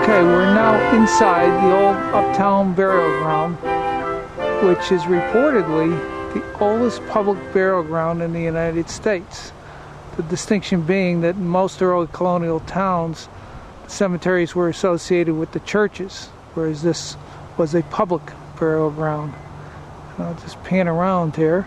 Okay, we're now inside the old Uptown burial ground, which is reportedly the oldest public burial ground in the United States. The distinction being that in most early colonial towns, cemeteries were associated with the churches, whereas this was a public burial ground. And I'll just pan around here.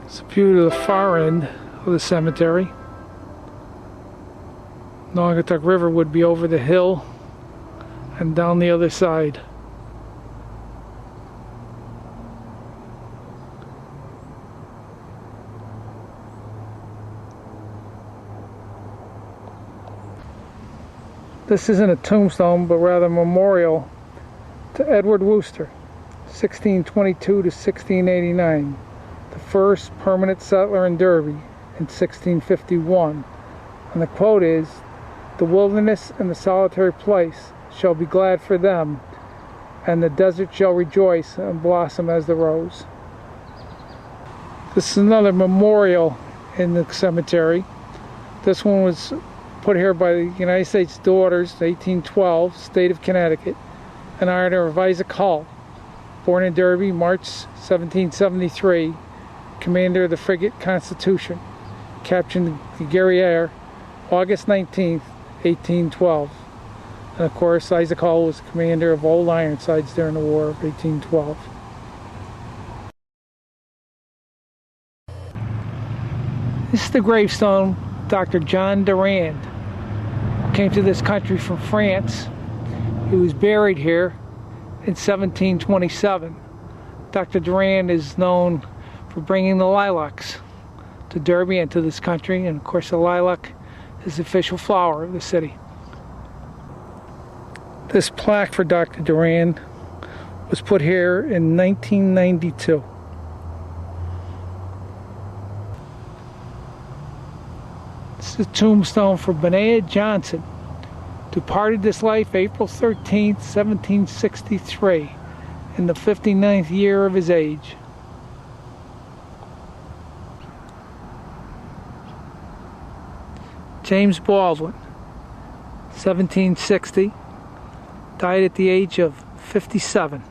It's a view to the far end of the cemetery. Naugatuck River would be over the hill and down the other side. This isn't a tombstone, but rather a memorial to Edward Wooster, 1622 to 1689. The first permanent settler in Derby in 1651, and the quote is, "The wilderness and the solitary place shall be glad for them, and the desert shall rejoice and blossom as the rose." This is another memorial in the cemetery. This one was put here by the United States Daughters, 1812, state of Connecticut, in honor of Isaac Hull, born in Derby, March 1773, commander of the frigate Constitution, captured the Guerriere August 19th, 1812. And of course, Isaac Hull was commander of Old Ironsides during the War of 1812. This is the gravestone of Dr. John Durand. Came to this country from France. He was buried here in 1727. Dr. Durand is known for bringing the lilacs to Derby and to this country, and of course the lilac is the official flower of the city. This plaque for Dr. Durand was put here in 1992. This is a tombstone for Benaiah Johnson, departed this life April 13th, 1763, in the 59th year of his age. James Baldwin, 1760, died at the age of 57.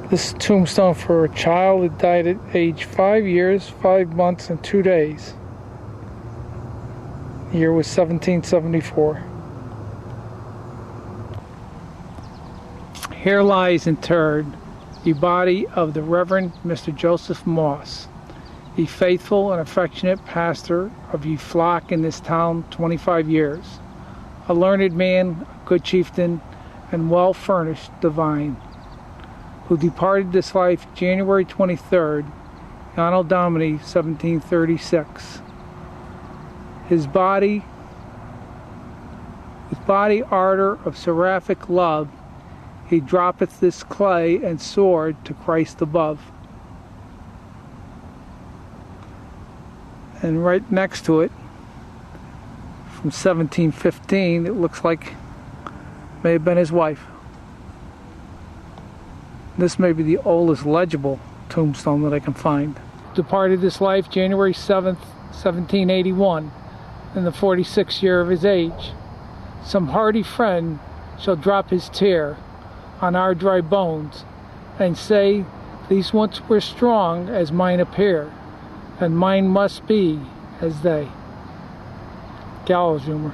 This is a tombstone for a child that died at age 5 years, 5 months, and 2 days. The year was 1774. Here lies interred the body of the Reverend Mr. Joseph Moss, a faithful and affectionate pastor of ye flock in this town 25 years, a learned man, a good chieftain, and well-furnished divine, who departed this life January 23rd, Anno Domini 1736. His body, with body ardor of seraphic love, he droppeth this clay and soared to Christ above. And right next to it, from 1715, it looks like may have been his wife. This may be the oldest legible tombstone that I can find. Departed this life January 7th, 1781, in the 46th year of his age. Some hardy friend shall drop his tear on our dry bones, and say, these once were strong as mine appear, and mine must be as they. Gallows humor.